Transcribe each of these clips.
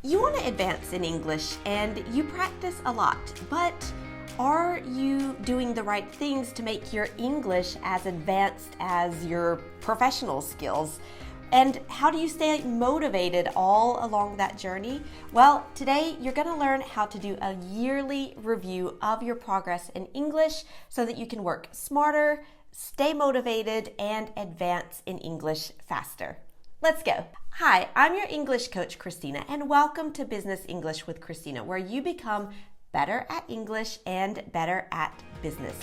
You want to advance in English and you practice a lot, but are you doing the right things to make your English as advanced as your professional skills? And how do you stay motivated all along that journey? Well, today you're going to learn how to do a yearly review of your progress in English so that you can work smarter, stay motivated, and advance in English faster. Let's go. Hi, I'm your English coach, Christina, and welcome to Business English with Christina, where you become better at English and better at business.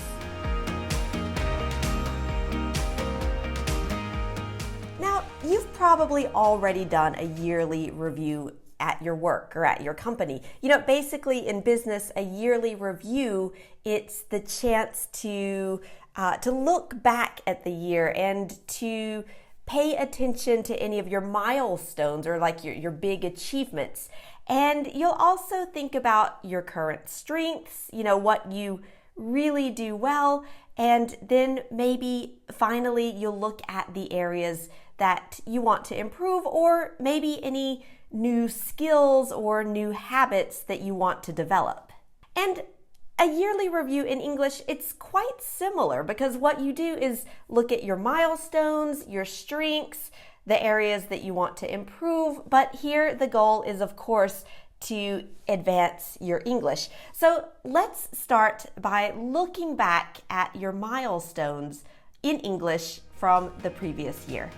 Now, you've probably already done a yearly review at your work or at your company. Basically in business, a yearly review, it's the chance to look back at the year and to pay attention to any of your milestones or like your big achievements. And you'll also think about your current strengths, what you really do well. And then maybe finally you'll look at the areas that you want to improve, or maybe any new skills or new habits that you want to develop. And a yearly review in English, it's quite similar because what you do is look at your milestones, your strengths, the areas that you want to improve. But here the goal is, of course, to advance your English. So let's start by looking back at your milestones in English from the previous year.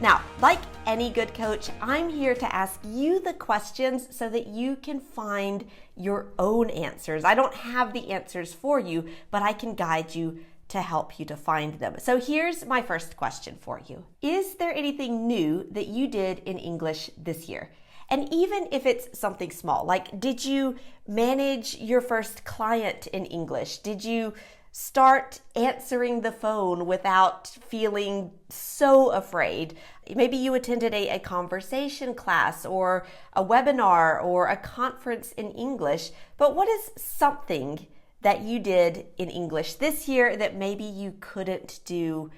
Now, like any good coach, I'm here to ask you the questions so that you can find your own answers. I don't have the answers for you, but I can guide you to help you to find them. So here's my first question for you. Is there anything new that you did in English this year? And even if it's something small, like did you manage your first client in English? Did you start answering the phone without feeling so afraid? Maybe you attended a conversation class or a webinar or a conference in English, but what is something that you did in English this year that maybe you couldn't do,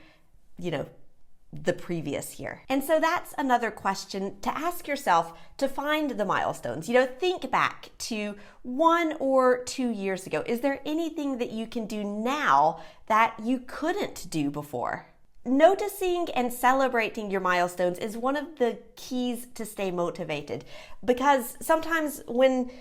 the previous year? And so that's another question to ask yourself to find the milestones. Think back to 1 or 2 years ago. Is there anything that you can do now that you couldn't do before? Noticing and celebrating your milestones is one of the keys to stay motivated, because sometimes when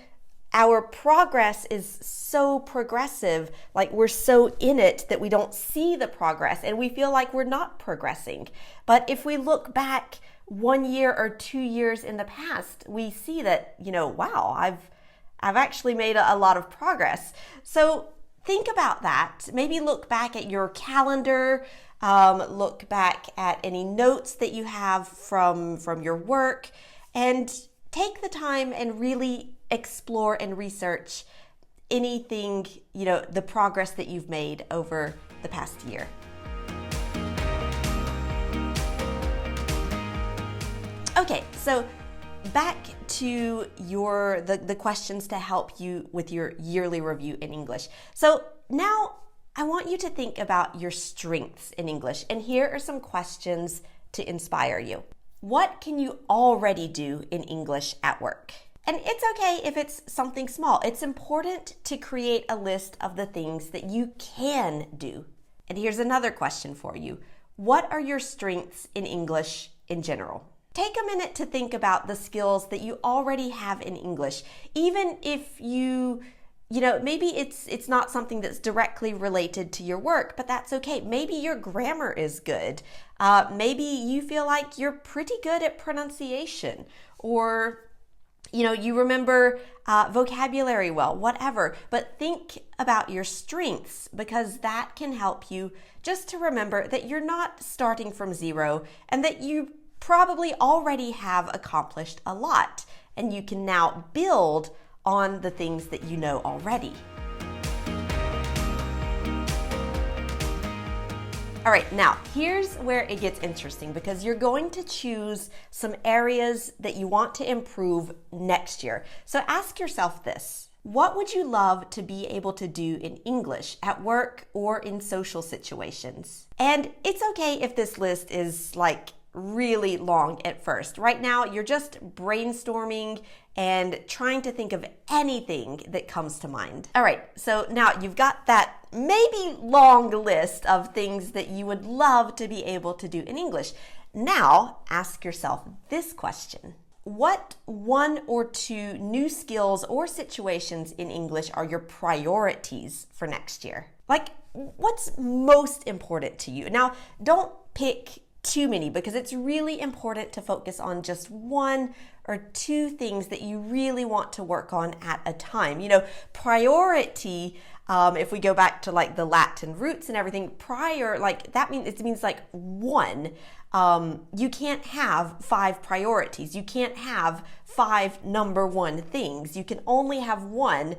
our progress is so progressive, like we're so in it that we don't see the progress and we feel like we're not progressing. But if we look back 1 year or 2 years in the past, we see that, wow, I've actually made a lot of progress. So think about that. Maybe look back at your calendar, look back at any notes that you have from your work, and take the time and really explore and research anything, the progress that you've made over the past year. Okay, so back to the questions to help you with your yearly review in English. So now I want you to think about your strengths in English, and here are some questions to inspire you. What can you already do in English at work? And it's okay if it's something small. It's important to create a list of the things that you can do. And here's another question for you. What are your strengths in English in general? Take a minute to think about the skills that you already have in English, even if maybe it's not something that's directly related to your work, but that's okay. Maybe your grammar is good. Maybe you feel like you're pretty good at pronunciation, or you remember vocabulary well, whatever. But think about your strengths, because that can help you just to remember that you're not starting from zero and that you probably already have accomplished a lot, and you can now build on the things that you know already. All right, now here's where it gets interesting, because you're going to choose some areas that you want to improve next year. So ask yourself this: what would you love to be able to do in English at work or in social situations? And it's okay if this list is like really long at first. Right now, you're just brainstorming and trying to think of anything that comes to mind. All right, so now you've got that maybe long list of things that you would love to be able to do in English. Now, ask yourself this question. What one or two new skills or situations in English are your priorities for next year? Like, what's most important to you? Now, don't pick too many, because it's really important to focus on just one or two things that you really want to work on at a time. You know, priority, if we go back to like the Latin roots and everything, prior, like that means, it means like one. You can't have 5 priorities. You can't have 5 number one things. You can only have one,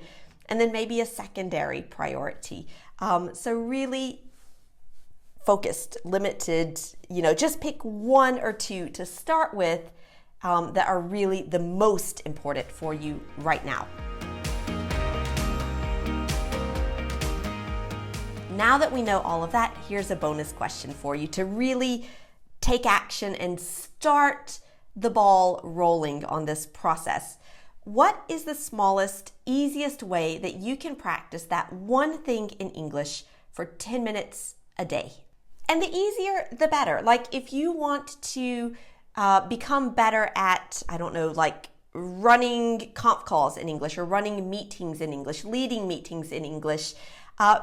and then maybe a secondary priority. So really focused, limited, you know, just pick one or two to start with that are really the most important for you right now. Now that we know all of that, here's a bonus question for you to really take action and start the ball rolling on this process. What is the smallest, easiest way that you can practice that one thing in English for 10 minutes a day? And the easier, the better. Like if you want to become better at, I don't know, like running conf calls in English or running meetings in English, leading meetings in English,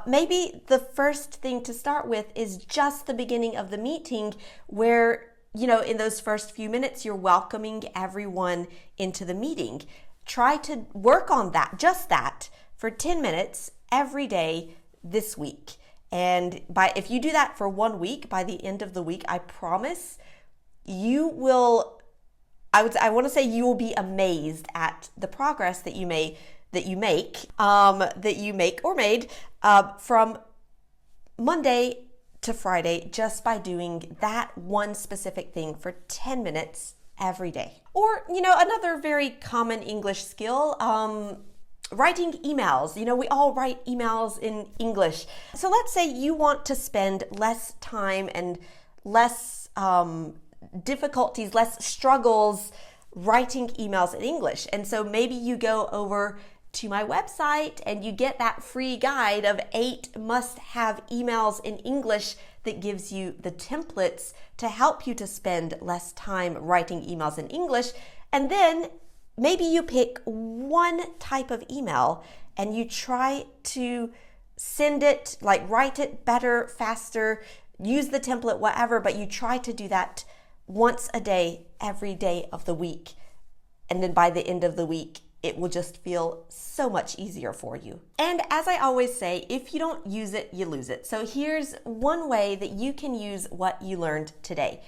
maybe the first thing to start with is just the beginning of the meeting where, you know, in those first few minutes, you're welcoming everyone into the meeting. Try to work on that, just that, for 10 minutes every day this week. And if you do that for 1 week, by the end of the week, I promise you will, I want to say you will be amazed at the progress that you make or made from Monday to Friday just by doing that one specific thing for 10 minutes every day. Or, you know, another very common English skill, writing emails. You know, we all write emails in English. So let's say you want to spend less time and less difficulties, less struggles writing emails in English. And so maybe you go over to my website and you get that free guide of 8 must-have emails in English that gives you the templates to help you to spend less time writing emails in English. And then maybe you pick one type of email and you try to send it, like write it better, faster, use the template, whatever, but you try to do that once a day, every day of the week. And then by the end of the week, it will just feel so much easier for you. And as I always say, if you don't use it, you lose it. So here's one way that you can use what you learned today.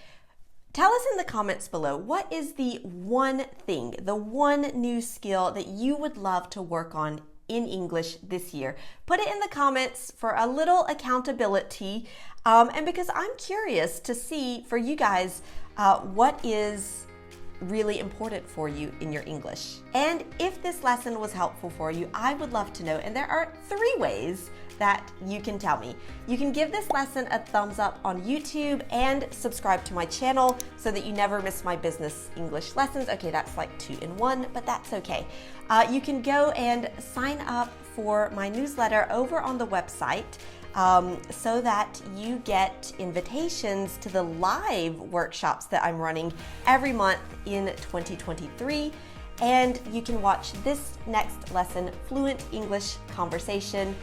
Tell us in the comments below, what is the one thing, the one new skill that you would love to work on in English this year? Put it in the comments for a little accountability, and because I'm curious to see for you guys what is really important for you in your English. And if this lesson was helpful for you, I would love to know, and there are 3 ways that you can tell me. You can give this lesson a thumbs up on YouTube and subscribe to my channel so that you never miss my business English lessons. Okay, that's like 2 in 1, but that's okay. You can go and sign up for my newsletter over on the website so that you get invitations to the live workshops that I'm running every month in 2023. And you can watch this next lesson, Fluent English Conversation,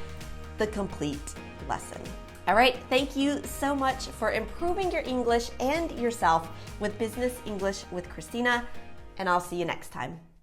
the complete lesson. All right, thank you so much for improving your English and yourself with Business English with Christina, and I'll see you next time.